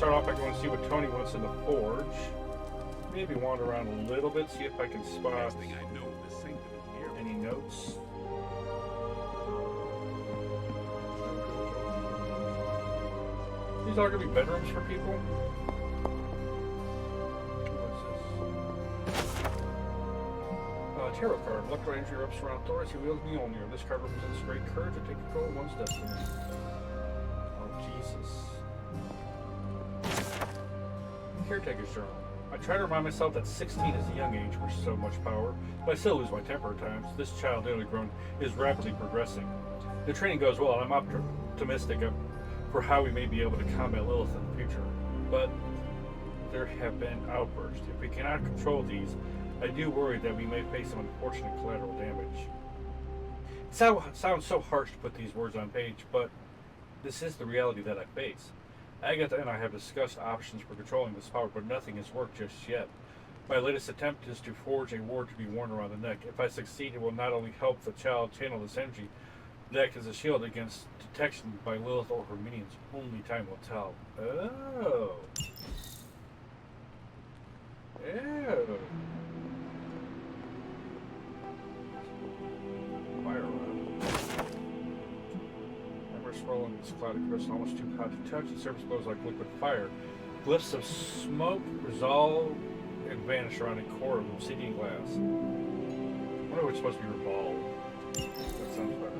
start off by going to see what Tony wants in the forge. Maybe wander around a little bit, see if I can spot any notes. These are going to be bedrooms for people. What's this? Tarot card. Luck Ranger erupts around Thor as he wields Mjolnir. This card represents great courage to take control of one's destiny. Oh, Jesus. Caretaker's journal. I try to remind myself that 16 is a young age for so much power, but I still lose my temper at times. This child, nearly grown, is rapidly progressing. The training goes well, and I'm optimistic for how we may be able to combat Lilith in the future. But there have been outbursts. If we cannot control these, I do worry that we may face some unfortunate collateral damage. It sounds so harsh to put these words on page, but this is the reality that I face. Agatha and I have discussed options for controlling this power, but nothing has worked just yet. My latest attempt is to forge a ward to be worn around the neck. If I succeed, it will not only help the child channel this energy, but act as a shield against detection by Lilith or her minions. Only time will tell. Oh. Ew. Fire rod. Rolling this cloud of crystal almost too hot to touch. The surface glows like liquid fire. Glyphs of smoke resolve and vanish around a core of obsidian glass. I wonder if it's supposed to be revolved. That sounds better.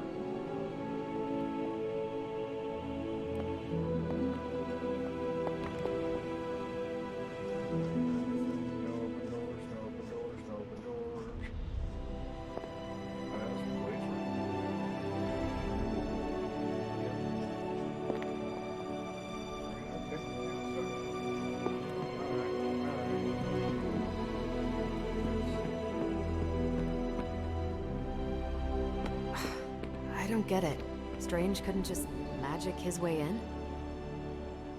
I don't get it. Strange couldn't just magic his way in?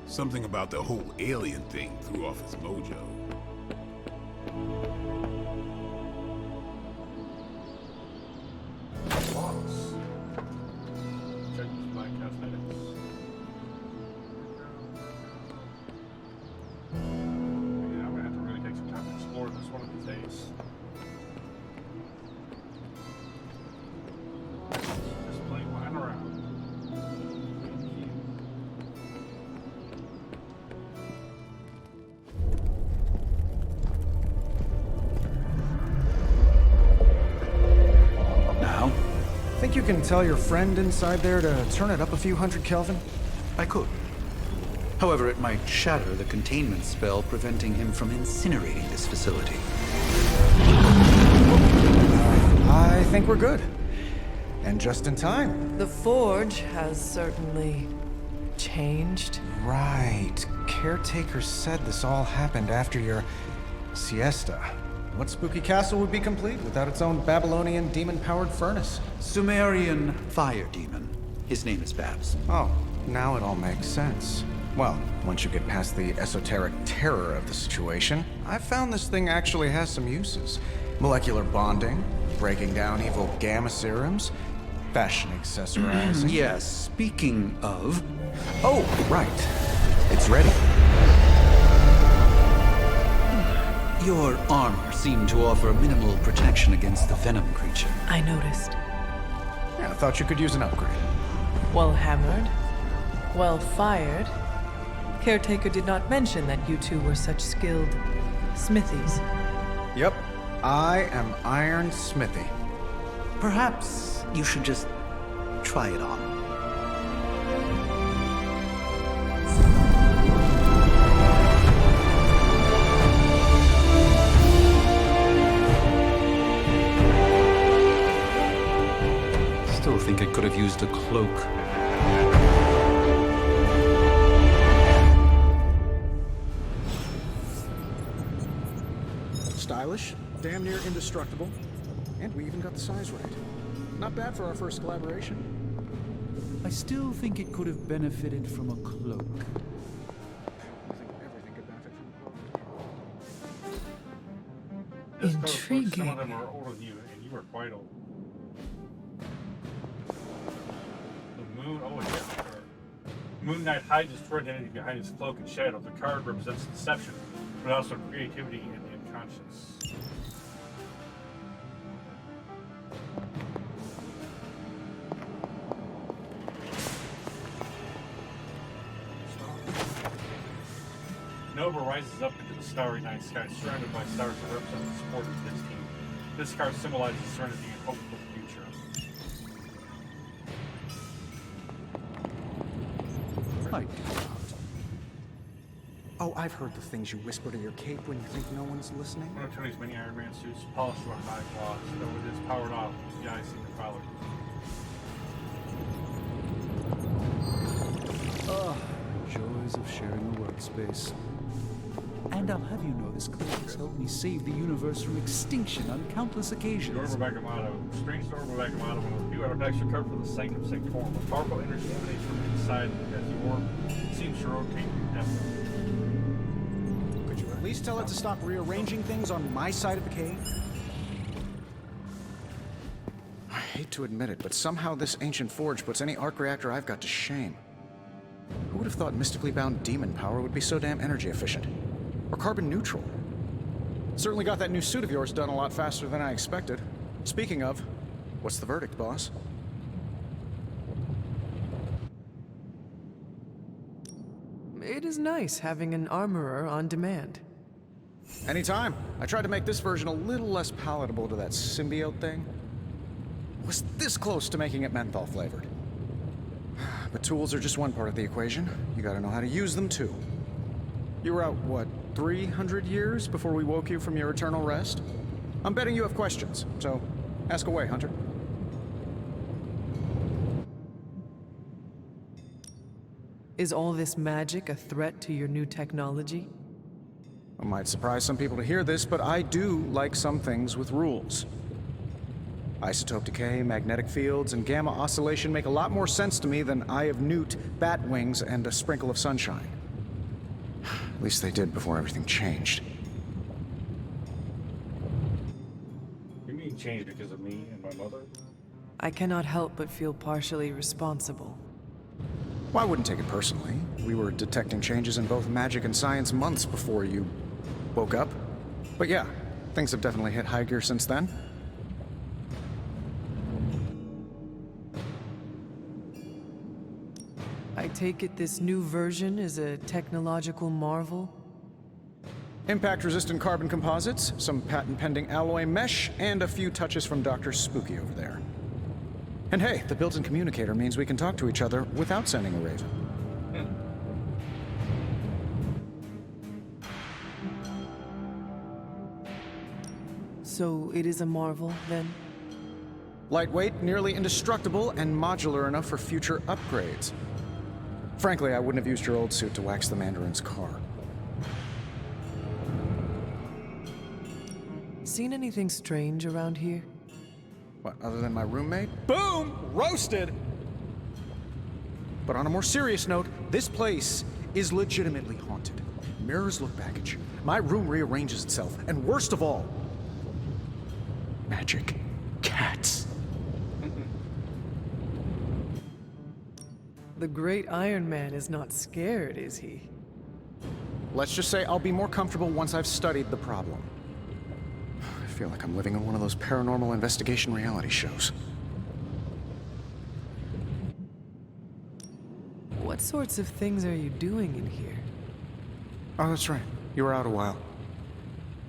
Something about the whole alien thing threw off his mojo. Boss. Check my cosmetics. Yeah, I'm gonna have to really take some time to explore this one of these days. Think you can tell your friend inside there to turn it up a few hundred Kelvin? I could. However, it might shatter the containment spell, preventing him from incinerating this facility. I think we're good. And just in time. The forge has certainly changed. Right. Caretaker said this all happened after your siesta. What spooky castle would be complete without its own Babylonian demon-powered furnace? Sumerian fire demon. His name is Babs. Oh, now it all makes sense. Well, once you get past the esoteric terror of the situation, I've found this thing actually has some uses. Molecular bonding, breaking down evil gamma serums, fashion accessorizing. Yes, speaking of... Oh, right. It's ready. Your armor seemed to offer minimal protection against the venom creature. I noticed. Yeah, I thought you could use an upgrade. Well hammered, well fired. Caretaker did not mention that you two were such skilled smithies. Yep, I am Iron Smithy. Perhaps you should just try it on. Still think it could have used a cloak. Stylish, damn near indestructible, and we even got the size right. Not bad for our first collaboration. I still think it could have benefited from a cloak. I think everything could benefit from a cloak. Intriguing. Some of them are older than you, and you are quite old. The moon, oh yeah, sure. Moon Knight hides his true identity behind his cloak and shadow. The card represents deception, but also creativity and inconscience. Nova rises up into the starry night sky, surrounded by stars that represent the support of his team. This card symbolizes serenity and hope for the future. I do not. Oh, I've heard the things you whisper to your cape when you think no one's listening. One of Tony's many Iron Man suits, polished to a high gloss, though it is powered off, the eyes seem to follow. Joys of sharing a workspace. And I'll have you know this cloak has helped me save the universe from extinction on countless occasions. Dorma Bagamotto. Strange Dorma Bagamotto, one of the few artifacts recovered from the Sanctum Sanctorum. A powerful energy emanates from inside as the orb seems to rotate indefinitely. Could you at least tell it to stop rearranging things on my side of the cave? I hate to admit it, but somehow this ancient forge puts any arc reactor I've got to shame. Who would have thought mystically bound demon power would be so damn energy efficient? Or carbon neutral? Certainly got that new suit of yours done a lot faster than I expected. Speaking of, what's the verdict, boss? It is nice having an armorer on demand. Anytime. I tried to make this version a little less palatable to that symbiote thing. Was this close to making it menthol flavored. But tools are just one part of the equation. You gotta know how to use them too. You were out, what, 300 years before we woke you from your eternal rest? I'm betting you have questions, so ask away, Hunter. Is all this magic a threat to your new technology? It might surprise some people to hear this, but I do like some things with rules. Isotope decay, magnetic fields, and gamma oscillation make a lot more sense to me than Eye of Newt, bat wings, and a sprinkle of sunshine. At least they did before everything changed. You mean change because of me and my mother? I cannot help but feel partially responsible. Well, I wouldn't take it personally. We were detecting changes in both magic and science months before you woke up. But yeah, things have definitely hit high gear since then. I take it this new version is a technological marvel? Impact-resistant carbon composites, some patent-pending alloy mesh, and a few touches from Dr. Spooky over there. And hey, the built-in communicator means we can talk to each other without sending a raven. So it is a marvel, then? Lightweight, nearly indestructible, and modular enough for future upgrades. Frankly, I wouldn't have used your old suit to wax the Mandarin's car. Seen anything strange around here? What, other than my roommate? Boom! Roasted! But on a more serious note, this place is legitimately haunted. Mirrors look back at you. My room rearranges itself. And worst of all, magic cats. The great Iron Man is not scared, is he? Let's just say I'll be more comfortable once I've studied the problem. I feel like I'm living in one of those paranormal investigation reality shows. What sorts of things are you doing in here? Oh, that's right. You were out a while.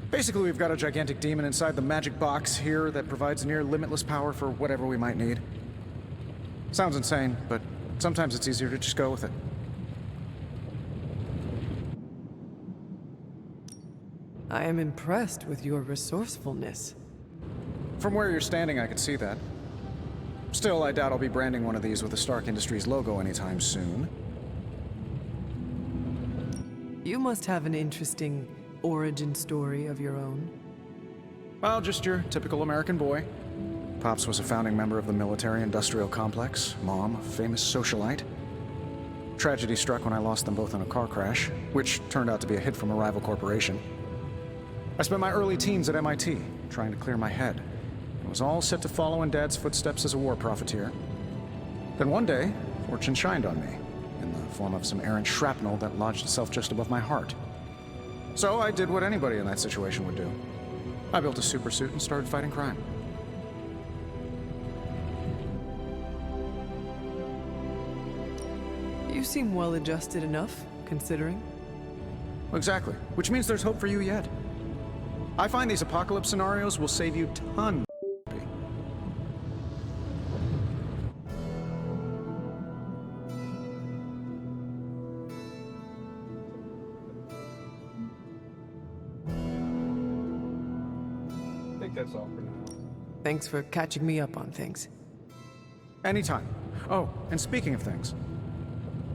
Basically, we've got a gigantic demon inside the magic box here that provides near limitless power for whatever we might need. Sounds insane, but sometimes it's easier to just go with it. I am impressed with your resourcefulness. From where you're standing, I could see that. Still, I doubt I'll be branding one of these with the Stark Industries logo anytime soon. You must have an interesting origin story of your own. Well, just your typical American boy. Pops was a founding member of the military-industrial complex. Mom, a famous socialite. Tragedy struck when I lost them both in a car crash, which turned out to be a hit from a rival corporation. I spent my early teens at MIT, trying to clear my head. I was all set to follow in Dad's footsteps as a war profiteer. Then one day, fortune shined on me. in the form of some errant shrapnel that lodged itself just above my heart. So I did what anybody in that situation would do. I built a supersuit and started fighting crime. You seem well adjusted enough, considering. Exactly, which means there's hope for you yet. I find these apocalypse scenarios will save you tons. I think that's all for now. Thanks for catching me up on things. Anytime. Oh, and speaking of things,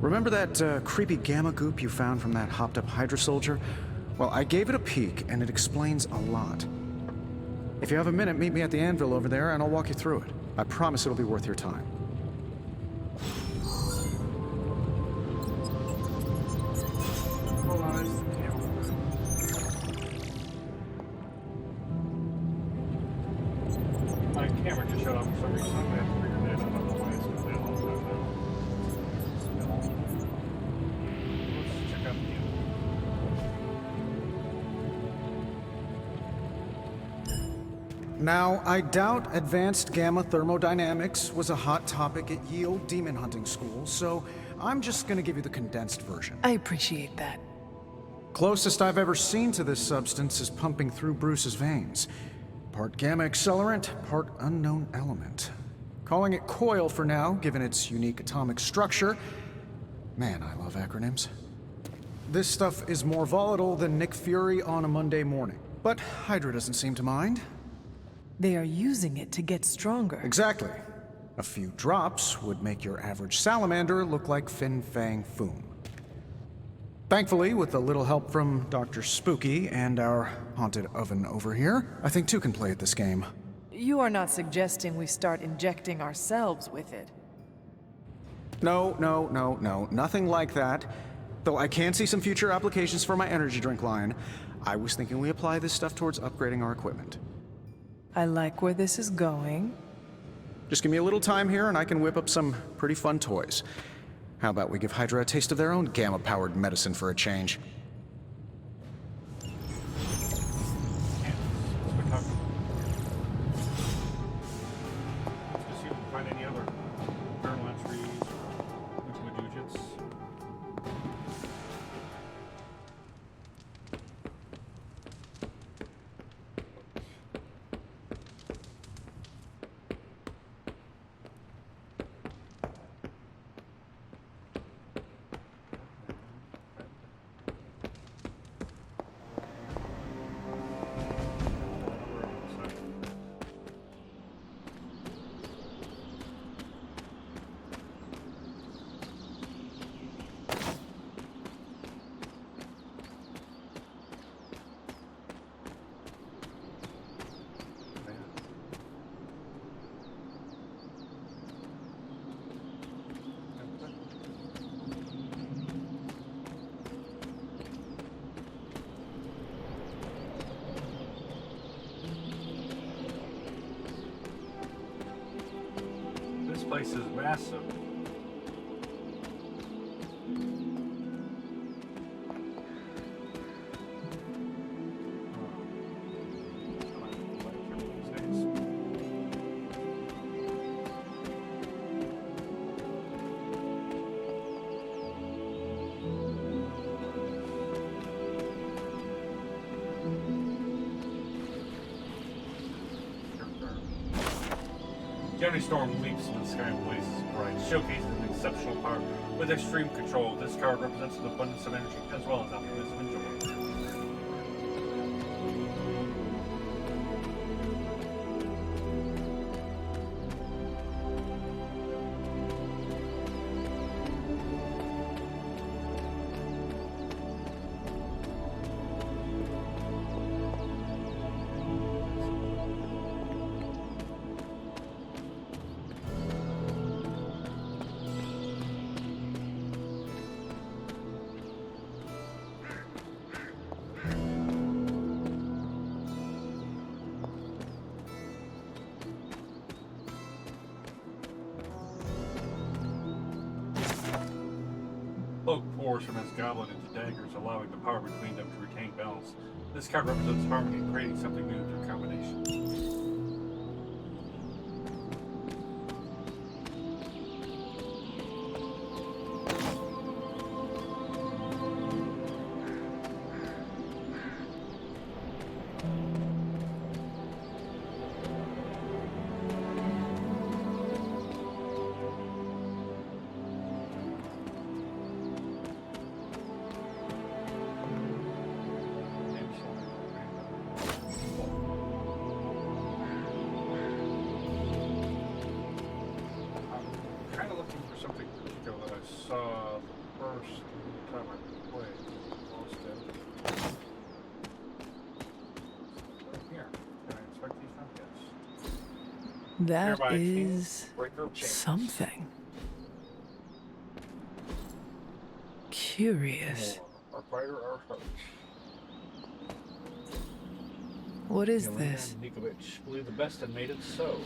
remember that creepy gamma goop you found from that hopped-up HYDRA soldier? Well, I gave it a peek, and it explains a lot. If you have a minute, meet me at the anvil over there, and I'll walk you through it. I promise it'll be worth your time. My camera just shut off for some reason. I'm gonna have to figure that out. I don't know why it's been that long time now. Let's check out the Now, I doubt advanced gamma thermodynamics was a hot topic at Yield Demon Hunting School, so I'm just gonna give you the condensed version. I appreciate that. Closest I've ever seen to this substance is pumping through Bruce's veins. Part gamma accelerant, part unknown element. Calling it coil for now, given its unique atomic structure. Man, I love acronyms. This stuff is more volatile than Nick Fury on a Monday morning. But HYDRA doesn't seem to mind. They are using it to get stronger. Exactly. A few drops would make your average salamander look like Fin Fang Foom. Thankfully, with a little help from Dr. Spooky and our haunted oven over here, I think two can play at this game. You are not suggesting we start injecting ourselves with it. No, nothing like that. Though I can see some future applications for my energy drink line. I was thinking we apply this stuff towards upgrading our equipment. I like where this is going. Just give me a little time here and I can whip up some pretty fun toys. How about we give HYDRA a taste of their own gamma-powered medicine for a change? Let's go talk. Let's go see if we can find any other journal entries or widgets. This place is massive. Johnny Storm leaps in the sky and blazes bright, showcasing exceptional power with extreme control. This card represents an abundance of energy as well as optimism and joy. Cloak pours from his goblet into daggers, allowing the power between them to retain balance. This card represents harmony, creating something new through combination. That is something. Curious. Our fighter, our hearts. What is Yelena this? Nikovic believed the best and made it so.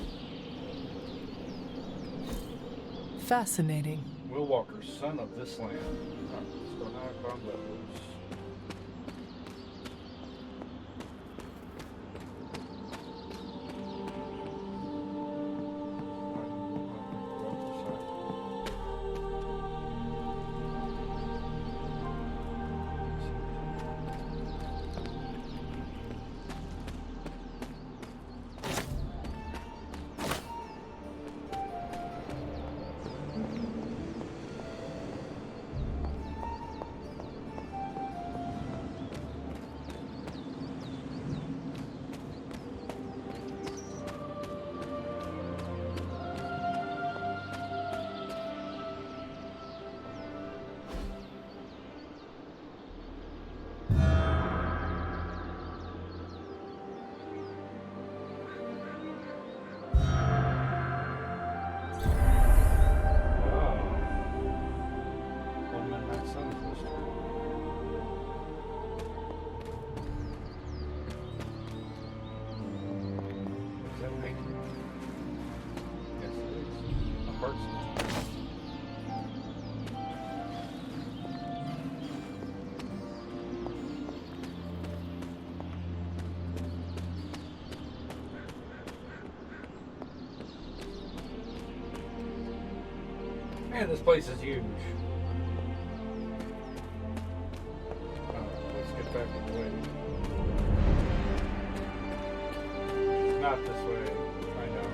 Fascinating. Will Walker, son of this land. Let's go knock on those. Man, this place is huge. Let's get back to the way. Not this way. I know.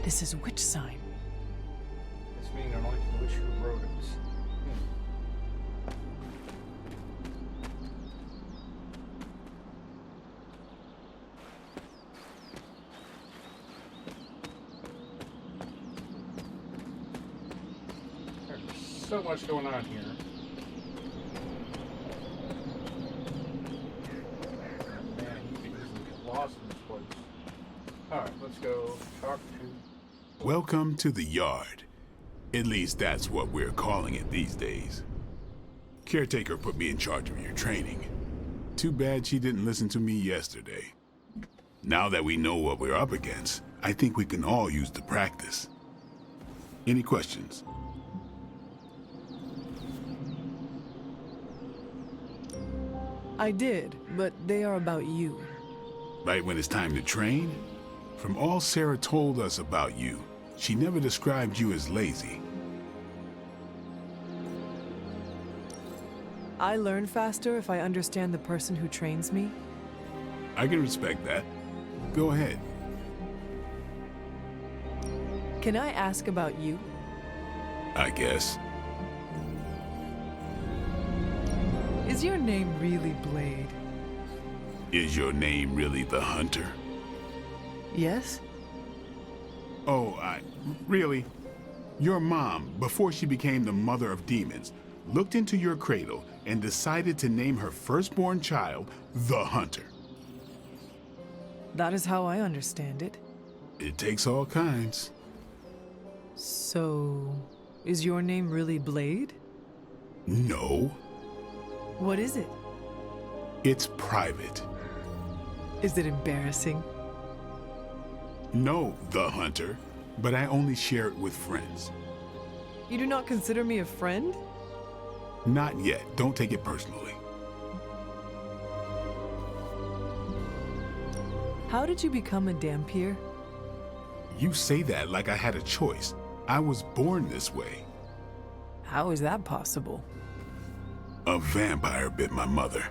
This is which sign? This means only to the witch who wrote it. There's so much going on here. Man, you could easily get lost in this place. Alright, let's go talk to... Welcome to the yard. At least that's what we're calling it these days. Caretaker put me in charge of your training. Too bad she didn't listen to me yesterday. Now that we know what we're up against, I think we can all use the practice. Any questions? I did, but they are about you. Right when it's time to train? From all Sarah told us about you, she never described you as lazy. I learn faster if I understand the person who trains me. I can respect that. Go ahead. Can I ask about you? I guess. Is your name really Blade? Is your name really the Hunter? Yes? Oh, really? Your mom, before she became the mother of demons, looked into your cradle and decided to name her firstborn child the Hunter. That is how I understand it. It takes all kinds. So, is your name really Blade? No, What is it? it's private. Is it embarrassing? No, the hunter, but I only share it with friends. You do not consider me a friend? Not yet. Don't take it personally. How did you become a Dampier? You say that like I had a choice. I was born this way. How is that possible? A vampire bit my mother.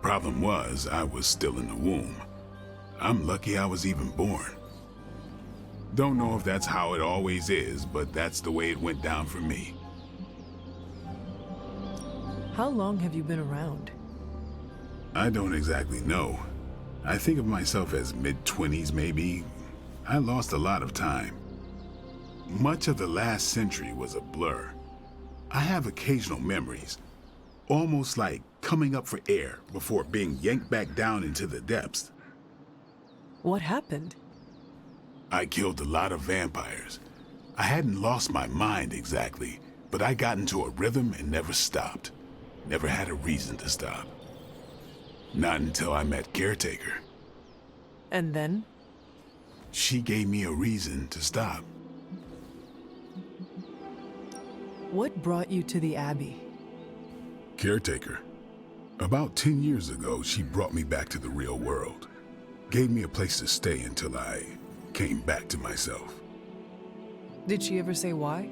Problem was, I was still in the womb. I'm lucky I was even born. Don't know if that's how it always is, but that's the way it went down for me. How long have you been around? I don't exactly know. I think of myself as mid-20s maybe. I lost a lot of time. Much of the last century was a blur. I have occasional memories, almost like coming up for air before being yanked back down into the depths. What happened? I killed a lot of vampires. I hadn't lost my mind exactly, but I got into a rhythm and never stopped. Never had a reason to stop. Not until I met Caretaker. And then? She gave me a reason to stop. What brought you to the Abbey? Caretaker. About 10 years ago, she brought me back to the real world. Gave me a place to stay until I came back to myself. Did she ever say why?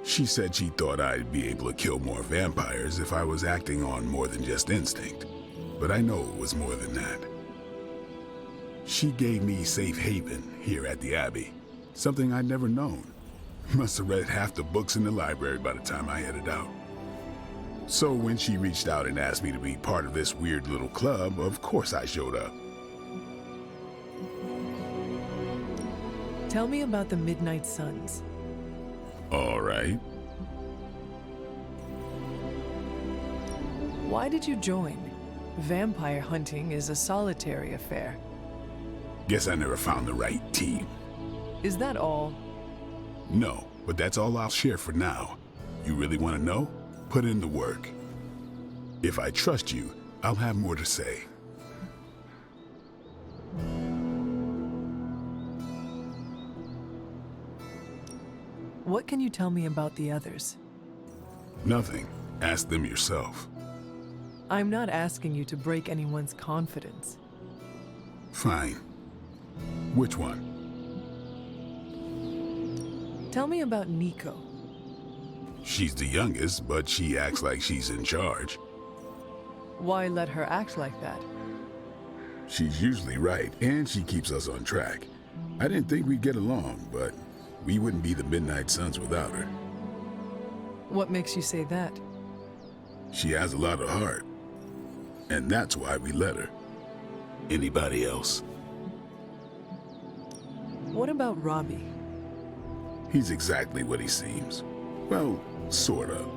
She said she thought I'd be able to kill more vampires if I was acting on more than just instinct. But I know it was more than that. She gave me safe haven here at the Abbey, something I'd never known. Must have read half the books in the library by the time I headed out. So when she reached out and asked me to be part of this weird little club, of course I showed up. Tell me about the Midnight Suns. All right. Why did you join? Vampire hunting is a solitary affair. Guess I never found the right team. Is that all? No, but that's all I'll share for now. You really want to know? Put in the work. If I trust you, I'll have more to say. What can you tell me about the others? Nothing. Ask them yourself. I'm not asking you to break anyone's confidence. Fine. Which one? Tell me about Nico. She's the youngest, but she acts like she's in charge. Why let her act like that? She's usually right, and she keeps us on track. I didn't think we'd get along, but we wouldn't be the Midnight Suns without her. What makes you say that? She has a lot of heart, and that's why we let her. Anybody else? What about Robbie? He's exactly what he seems. Well, sort of.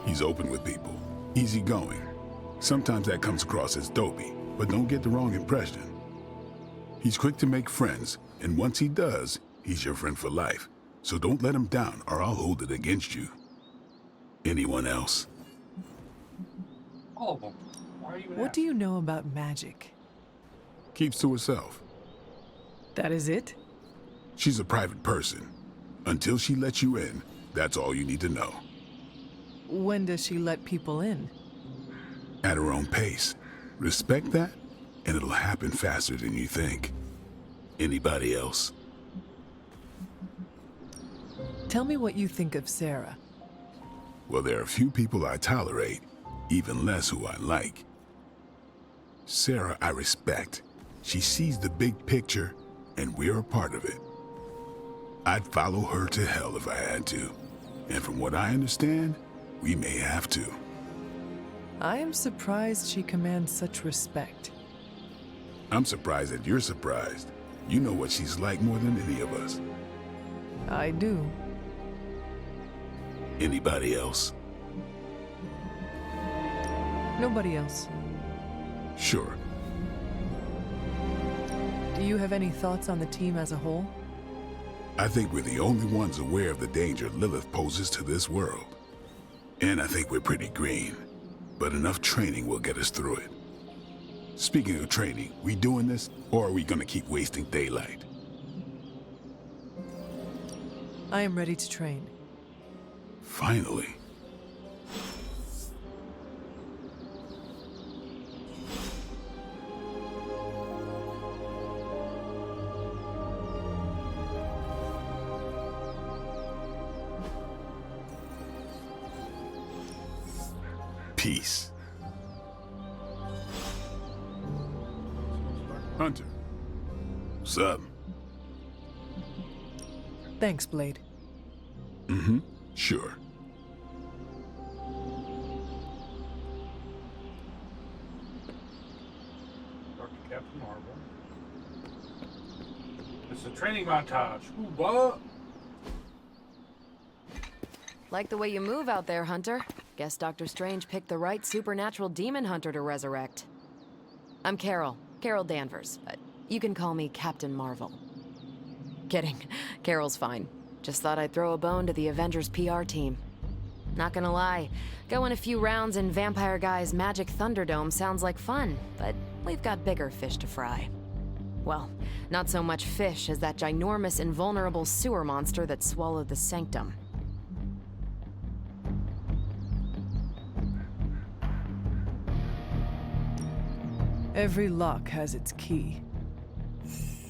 He's open with people, easygoing. Sometimes that comes across as dopey, but don't get the wrong impression. He's quick to make friends, and once he does, he's your friend for life. So don't let him down, or I'll hold it against you. Anyone else? All of them. Why are you What do you know about magic? Keeps to herself. That is it? She's a private person. Until she lets you in, that's all you need to know. When does she let people in? At her own pace. Respect that, and it'll happen faster than you think. Anybody else? Tell me what you think of Sarah. Well, there are a few people I tolerate, even less who I like. Sarah, I respect. She sees the big picture, and we're a part of it. I'd follow her to hell if I had to. And from what I understand, we may have to. I am surprised she commands such respect. I'm surprised that you're surprised. You know what she's like more than any of us. I do. Anybody else? Nobody else. Sure. Do you have any thoughts on the team as a whole? I think we're the only ones aware of the danger Lilith poses to this world. And I think we're pretty green, but enough training will get us through it. Speaking of training, we doing this, or are we gonna keep wasting daylight? I am ready to train. Finally. Peace. Hunter. What's up? Thanks, Blade. Mm-hmm. Sure. Dr. Captain Marvel. It's a training montage. Ooh, what? Like the way you move out there, Hunter. Guess Dr. Strange picked the right supernatural demon hunter to resurrect. I'm Carol Danvers. You can call me Captain Marvel. Kidding. Carol's fine. Just thought I'd throw a bone to the Avengers PR team. Not gonna lie, going a few rounds in Vampire Guy's Magic Thunderdome sounds like fun, but we've got bigger fish to fry. Well, not so much fish as that ginormous invulnerable sewer monster that swallowed the Sanctum. Every lock has its key.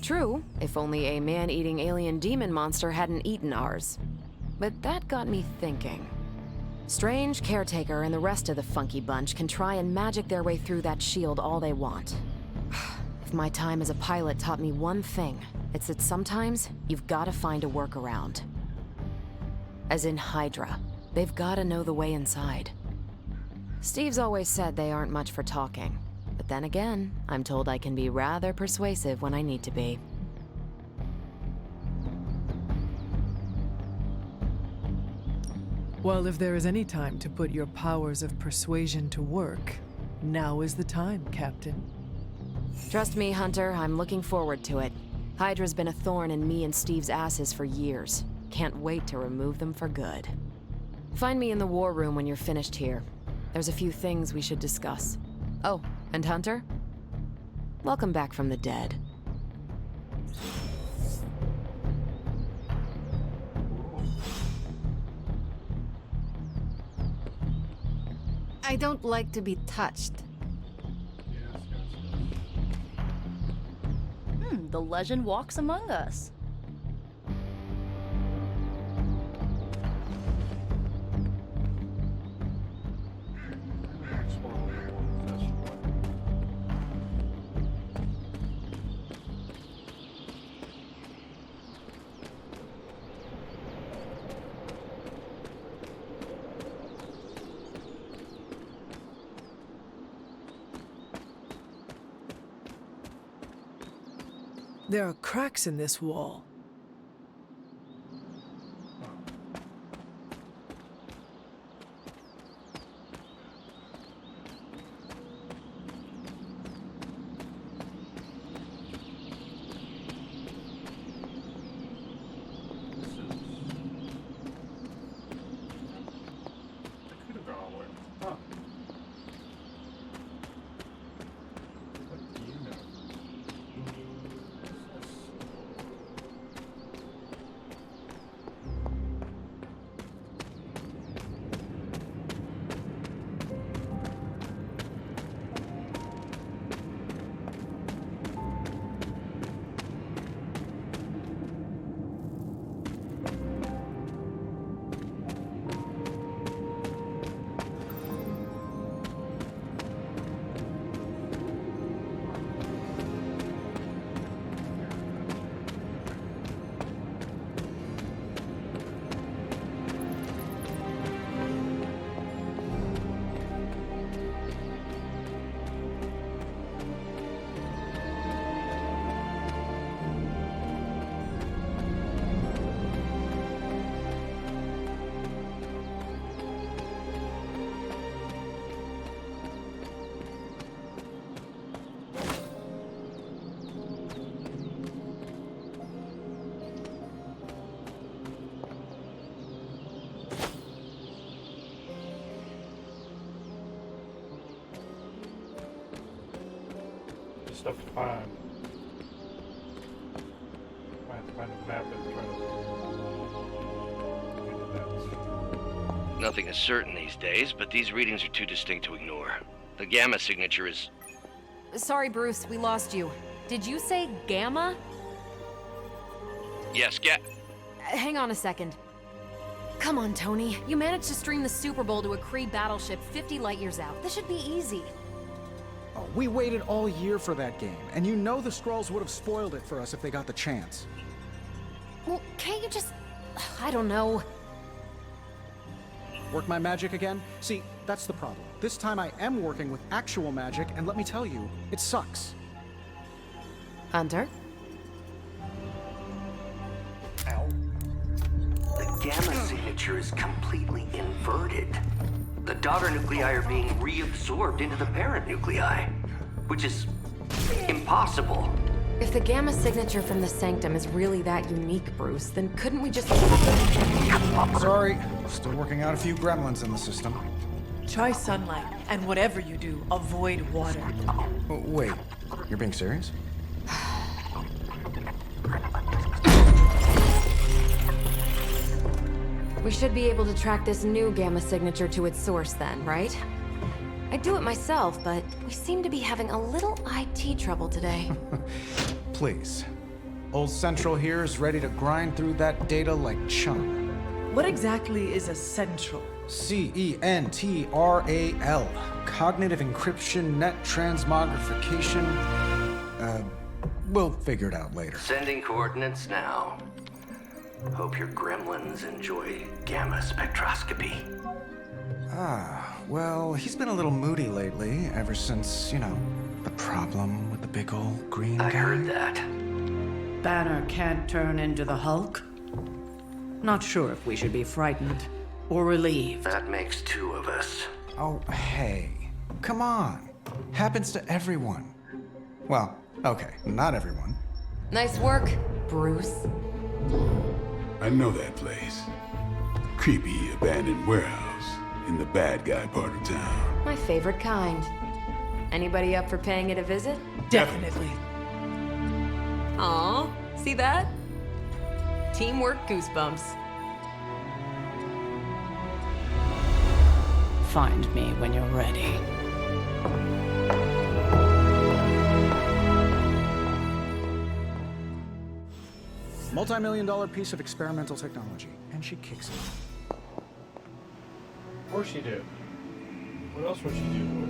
True, if only a man-eating alien demon monster hadn't eaten ours. But that got me thinking. Strange, Caretaker, and the rest of the funky bunch can try and magic their way through that shield all they want. If my time as a pilot taught me one thing, it's that sometimes you've gotta find a workaround. As in HYDRA, they've gotta know the way inside. Steve's always said they aren't much for talking. But then again, I'm told I can be rather persuasive when I need to be. Well, if there is any time to put your powers of persuasion to work, now is the time, Captain. Trust me, Hunter, I'm looking forward to it. HYDRA's been a thorn in me and Steve's asses for years. Can't wait to remove them for good. Find me in the war room when you're finished here. There's a few things we should discuss. Oh, and Hunter? Welcome back from the dead. I don't like to be touched. The legend walks among us. There are cracks in this wall. stuff to find. I have to find a map and try to get that. Nothing is certain these days, but these readings are too distinct to ignore. The gamma signature is... Sorry, Bruce, we lost you. Did you say Gamma? Yes, Hang on a second. Come on, Tony. You managed to stream the Super Bowl to a Kree battleship 50 light years out. This should be easy. Oh, we waited all year for that game, and you know the Skrulls would have spoiled it for us if they got the chance. Well, can't you just... I don't know. Work my magic again? See, that's the problem. This time I am working with actual magic, and let me tell you, it sucks. Hunter? The gamma signature is completely inverted. The daughter nuclei are being reabsorbed into the parent nuclei, which is impossible. If the Gamma signature from the Sanctum is really that unique, Bruce, then couldn't we just... Sorry, still working out a few gremlins in the system. Try sunlight, and whatever you do, avoid water. Oh, wait, you're being serious? We should be able to track this new Gamma signature to its source then, right? I'd do it myself, but we seem to be having a little IT trouble today. Please. Old Central here is ready to grind through that data like chum. What exactly is a central? CENTRAL. Cognitive encryption, net transmogrification. We'll figure it out later. Sending coordinates now. Hope your gremlins enjoy gamma spectroscopy. Well, he's been a little moody lately, ever since, the problem with the big old green guy. I heard that. Banner can't turn into the Hulk? Not sure if we should be frightened or relieved. That makes two of us. Oh, hey. Come on. Happens to everyone. Well, okay, not everyone. Nice work, Bruce. I know that place. Creepy abandoned warehouse in the bad guy part of town. My favorite kind. Anybody up for paying it a visit? Definitely. Aw, see that? Teamwork goosebumps. Find me when you're ready. Multi-million-dollar piece of experimental technology, and she kicks it. Of course she did. What else would she do to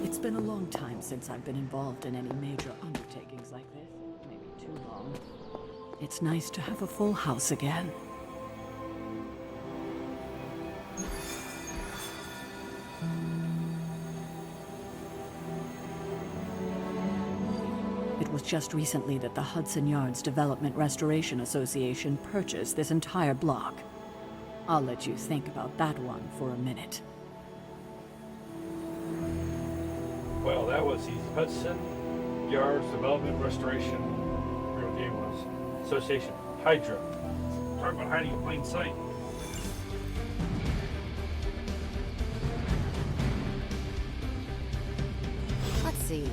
us? It's been a long time since I've been involved in any major undertakings like this. Maybe too long. It's nice to have a full house again. It was just recently that the Hudson Yards Development Restoration Association purchased this entire block. I'll let you think about that one for a minute. Well, that was the Hudson Yards Development Restoration, real game was, Association, HYDRA. Talk about hiding in plain sight. Let's see.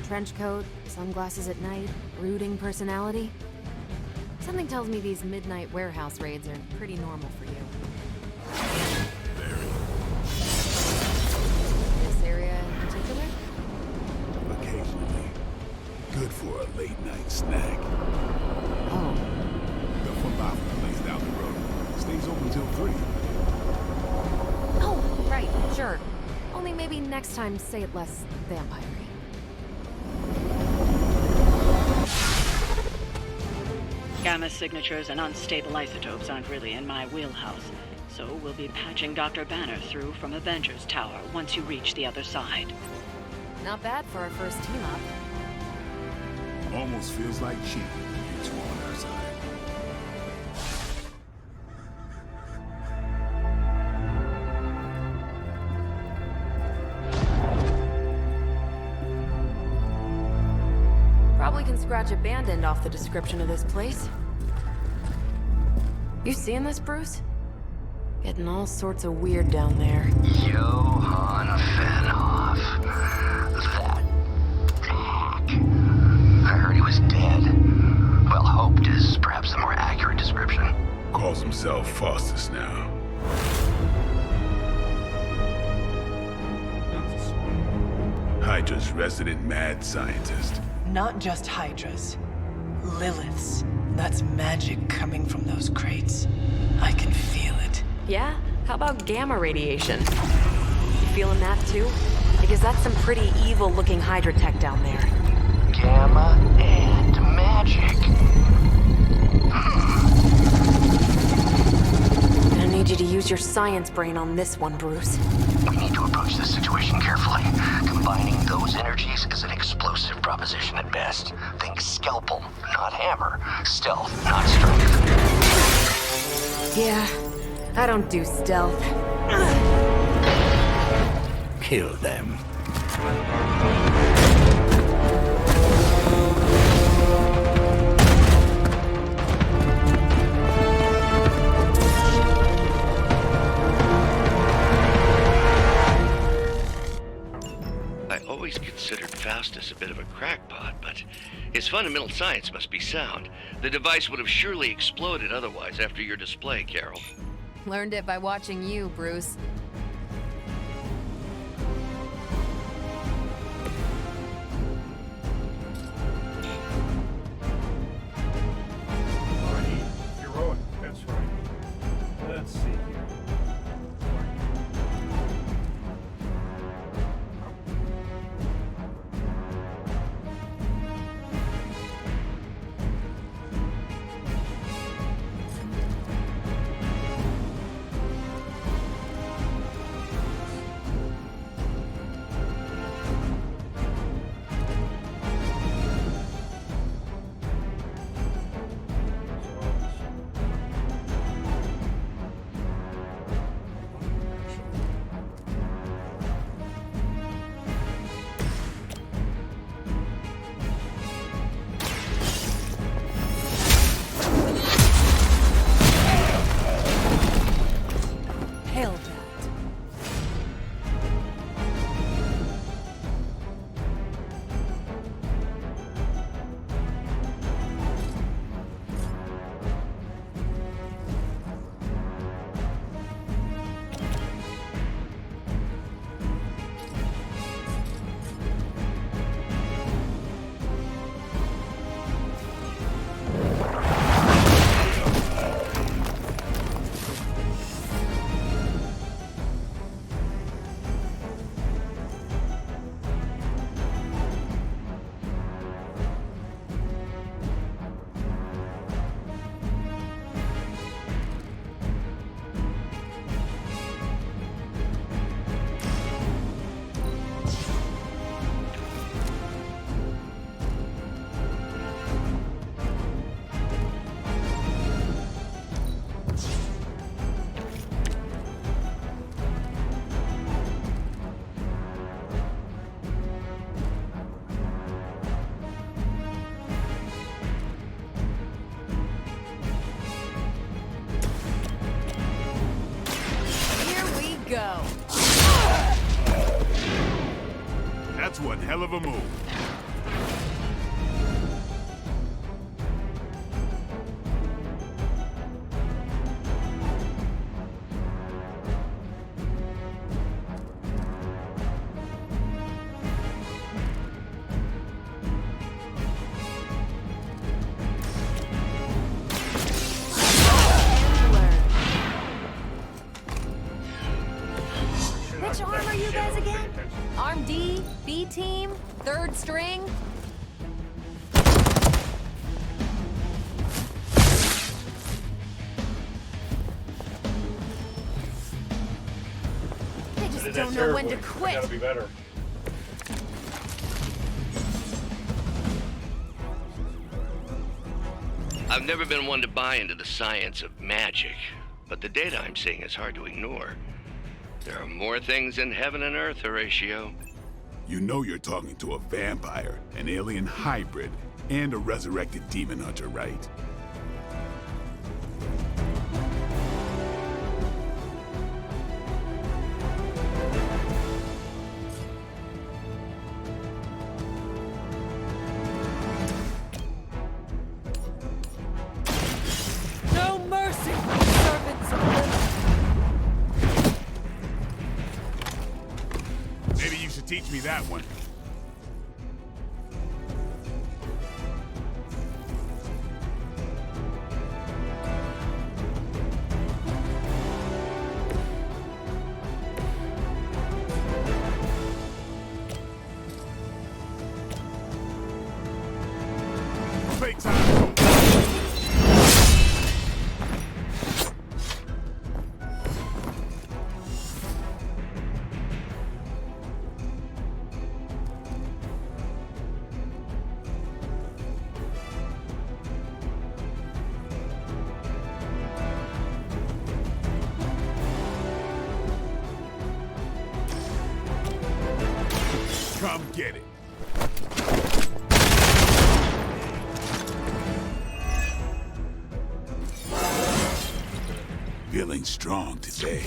Trench coat, sunglasses at night, brooding personality. Something tells me these midnight warehouse raids are pretty normal for you. This area in particular? Occasionally. Good for a late night snack. Oh. The falafel place down the road stays open till 3. Oh, right, sure. Only maybe next time say it less vampire-y. Gamma signatures and unstable isotopes aren't really in my wheelhouse, so we'll be patching Dr. Banner through from Avengers Tower once you reach the other side. Not bad for our first team-up. Almost feels like cheating. You two on her side. Probably can scratch abandoned off the description of this place. You seeing this, Bruce? Getting all sorts of weird down there. Johann Fenhoff. That resident mad scientist. Not just Hydras. Liliths. That's magic coming from those crates. I can feel it. Yeah? How about gamma radiation? You feeling that too? Because that's some pretty evil-looking Hydra tech down there. Gamma and magic. I need you to use your science brain on this one, Bruce. We need to approach this situation carefully. Combining those energies is an explosive proposition at best. Think scalpel, not hammer. Stealth, not strength. Yeah, I don't do stealth. Kill them. I always considered Faustus a bit of a crackpot, but his fundamental science must be sound. The device would have surely exploded otherwise after your display, Carol. Learned it by watching you, Bruce. Heroic, that's right. Let's see here. Go. That's one hell of a move. Which arm are you guys again? Arm D, B team, third string? They just don't know when to quit. Gotta be better. I've never been one to buy into the science of magic, but the data I'm seeing is hard to ignore. There are more things in heaven and earth, Horatio. You know you're talking to a vampire, an alien hybrid, and a resurrected demon hunter, right? No mercy, servants of Lilith. Maybe you should teach me that one. playtime. Come get it. Feeling strong today.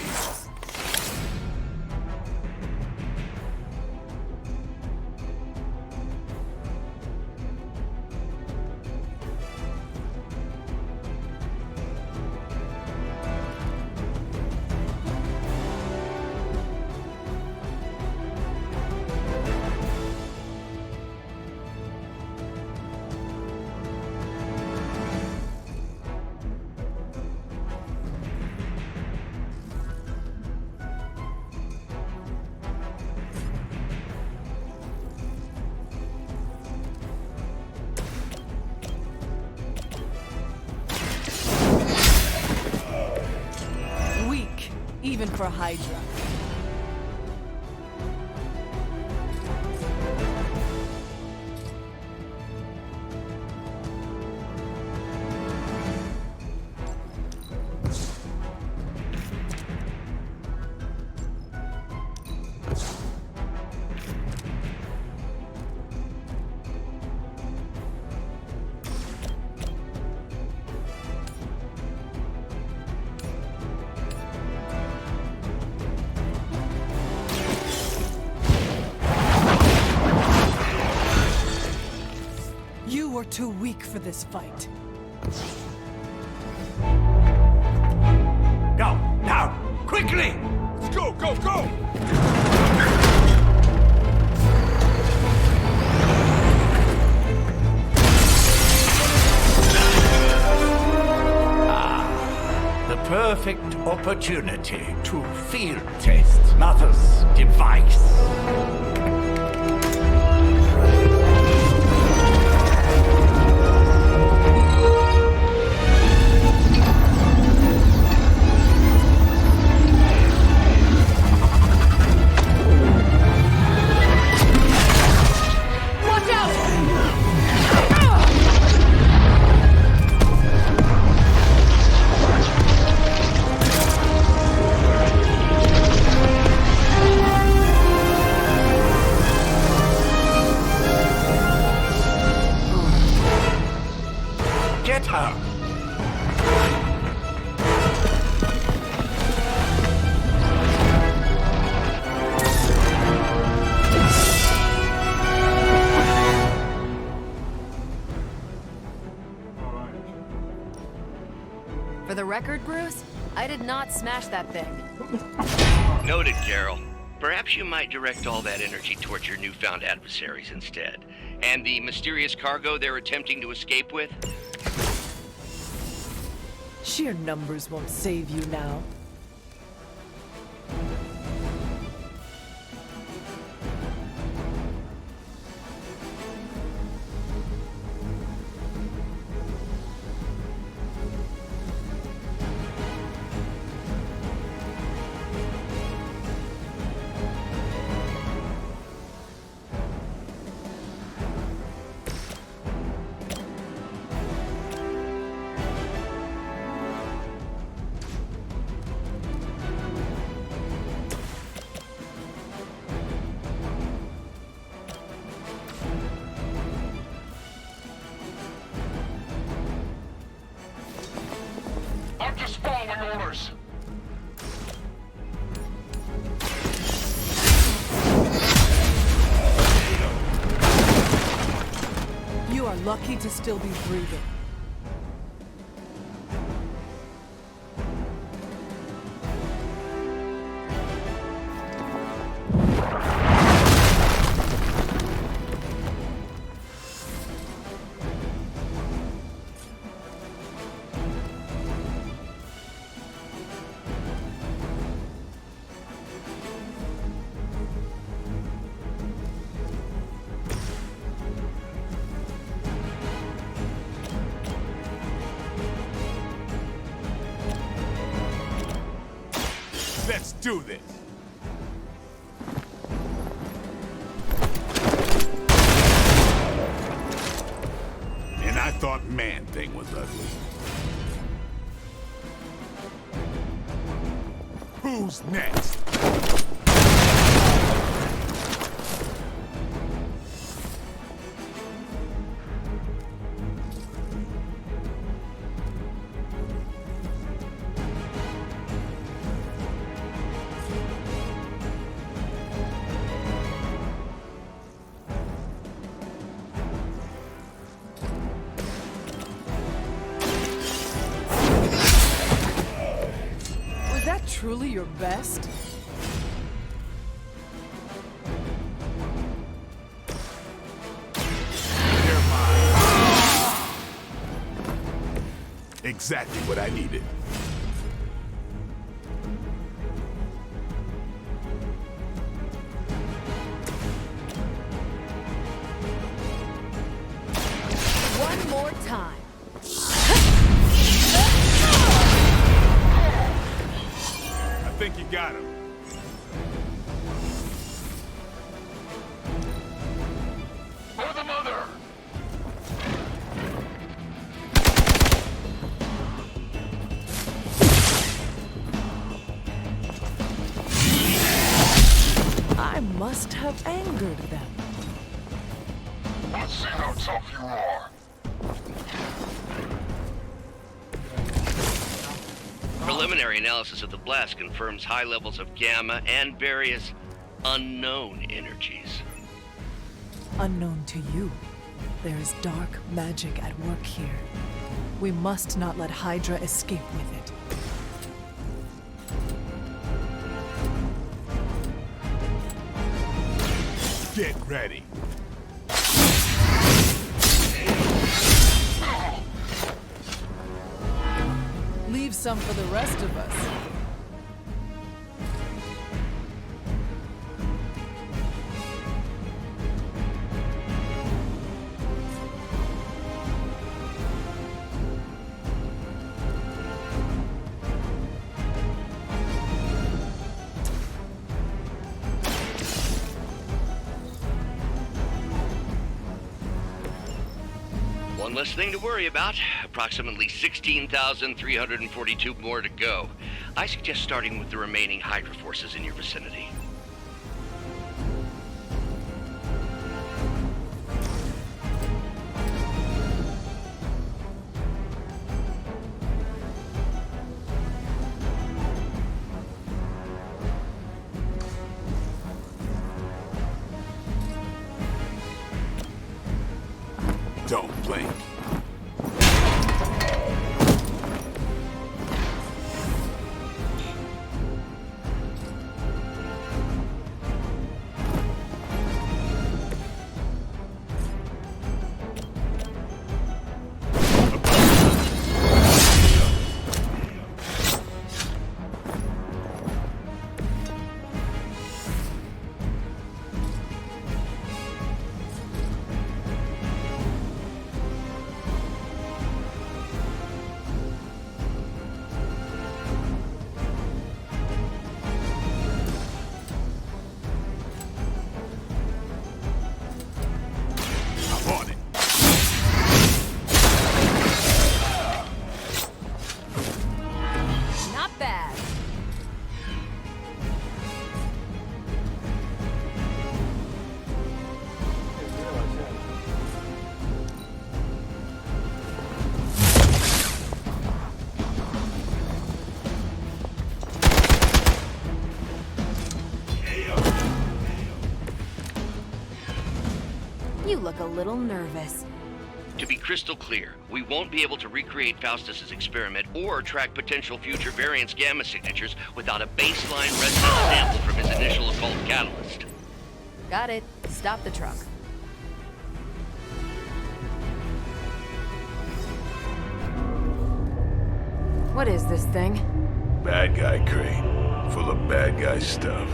Weak, even for HYDRA. You are too weak for this fight. Go, now, quickly! Let's go, go, go! The perfect opportunity to field test Mother's device. Get her! For the record, Bruce, I did not smash that thing. Noted, Carol. Perhaps you might direct all that energy towards your newfound adversaries instead. And the mysterious cargo they're attempting to escape with? Sheer numbers won't save you now. I'm just following orders. You are lucky to still be breathing. do this. And I thought Man-Thing was ugly. Who's next? Was that truly your best? Exactly what I needed. One more time. I think you got him. For the mother! I must have angered them. Let's see how tough you are. Preliminary analysis of the blast confirms high levels of gamma and various unknown energies. Unknown to you, there is dark magic at work here. We must not let HYDRA escape with it. Get ready. Leave some for the rest of us. One less thing to worry about. Approximately 16,342 more to go. I suggest starting with the remaining HYDRA forces in your vicinity. Don't blink. Not bad. You look a little nervous. To be crystal clear, we won't be able to recreate Faustus's experiment or track potential future variants' gamma signatures without a baseline resonance sample from his initial occult catalyst. Got it. Stop the truck. What is this thing? Bad guy crate. Full of bad guy stuff.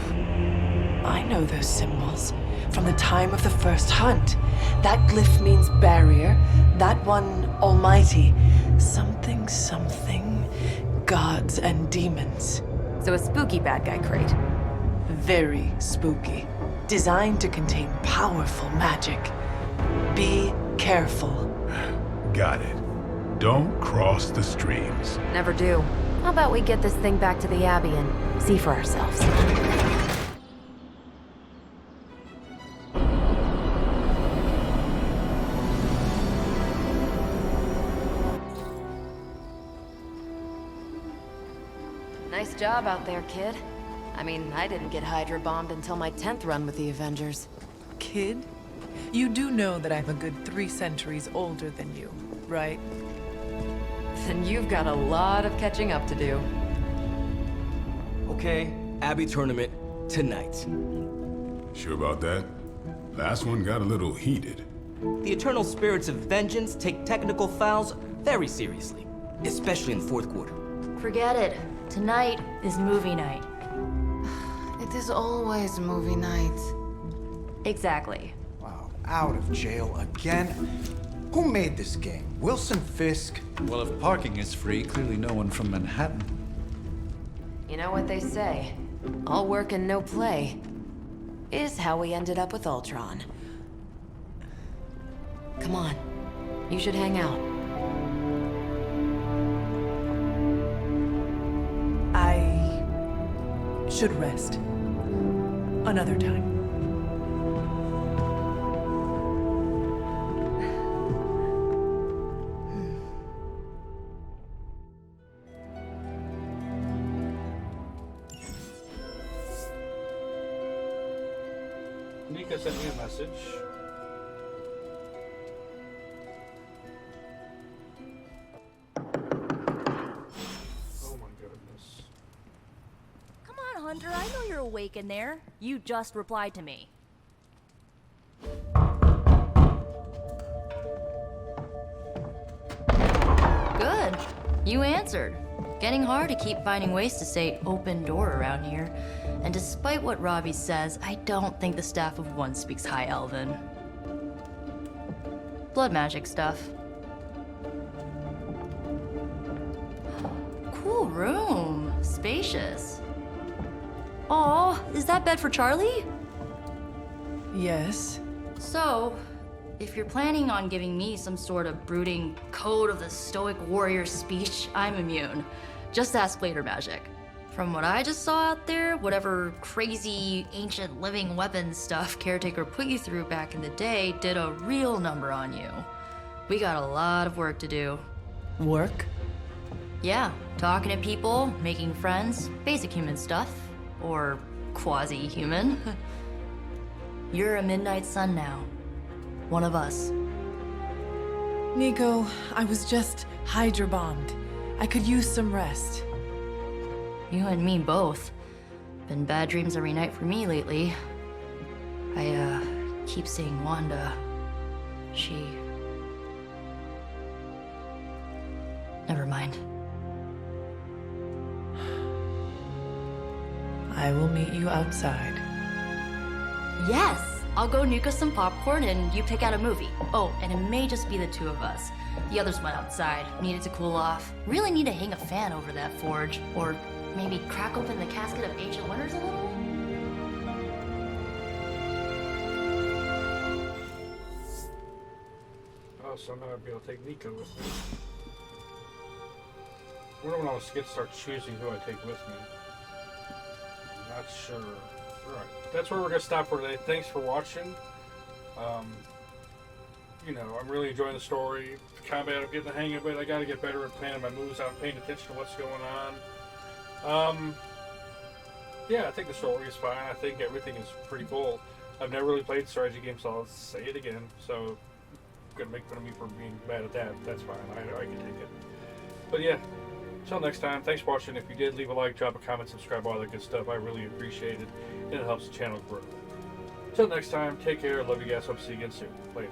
I know those symbols from the time of the first hunt. That glyph means barrier, that one almighty. Something, something, gods and demons. So a spooky bad guy crate. Very spooky. Designed to contain powerful magic. Be careful. Got it. Don't cross the streams. Never do. How about we get this thing back to the Abbey and see for ourselves? Nice job out there, kid. I mean, I didn't get HYDRA bombed until my 10th run with the Avengers. Kid? You do know that I'm a good 3 centuries older than you, right? Then you've got a lot of catching up to do. Okay, Abbey tournament tonight. Sure about that? Last one got a little heated. The eternal spirits of vengeance take technical fouls very seriously, especially in the fourth quarter. Forget it. Tonight is movie night. It is always movie night. Exactly. Wow, out of jail again? Who made this game? Wilson Fisk? Well, if parking is free, clearly no one from Manhattan. You know what they say? All work and no play is how we ended up with Ultron. Come on. You should hang out. I should rest. Another time. Nika sent me a message. Oh my goodness. Come on, Hunter. I know you're awake in there. You just replied to me. Good. You answered. Getting hard to keep finding ways to say open door around here. And despite what Robbie says, I don't think the staff of One speaks High Elven. Blood magic stuff. Cool room. Spacious. Aw, is that bed for Charlie? Yes. So, if you're planning on giving me some sort of brooding code of the stoic warrior speech, I'm immune. Just ask later, Magic. From what I just saw out there, whatever crazy ancient living weapons stuff Caretaker put you through back in the day did a real number on you. We got a lot of work to do. Work? Yeah, talking to people, making friends, basic human stuff. Or quasi-human. You're a Midnight Sun now. One of us. Nico, I was just HYDRA bombed. I could use some rest. You and me both. Been bad dreams every night for me lately. I, keep seeing Wanda. She... Never mind. I will meet you outside. Yes! I'll go nuke us some popcorn and you pick out a movie. Oh, and it may just be the two of us. The others went outside, needed to cool off. Really need to hang a fan over that forge. Or maybe crack open the casket of Ancient Wonders a little? Oh, so now I'd be able to take Nico with me. I wonder when I'll start choosing who I take with me. Not sure. Alright, that's where we're going to stop for today. Thanks for watching. You know, I'm really enjoying the story. The combat, I'm getting the hang of it. I got to get better at planning my moves out and paying attention to what's going on. Yeah, I think the story is fine. I think everything is pretty cool. I've never really played strategy games, so I'll say it again. So, you're going to make fun of me for being bad at that. That's fine. I can take it. But yeah. Until next time, thanks for watching. If you did, leave a like, drop a comment, subscribe, all that good stuff. I really appreciate it, and it helps the channel grow. Until next time, take care. Love you guys. Hope to see you again soon. Later.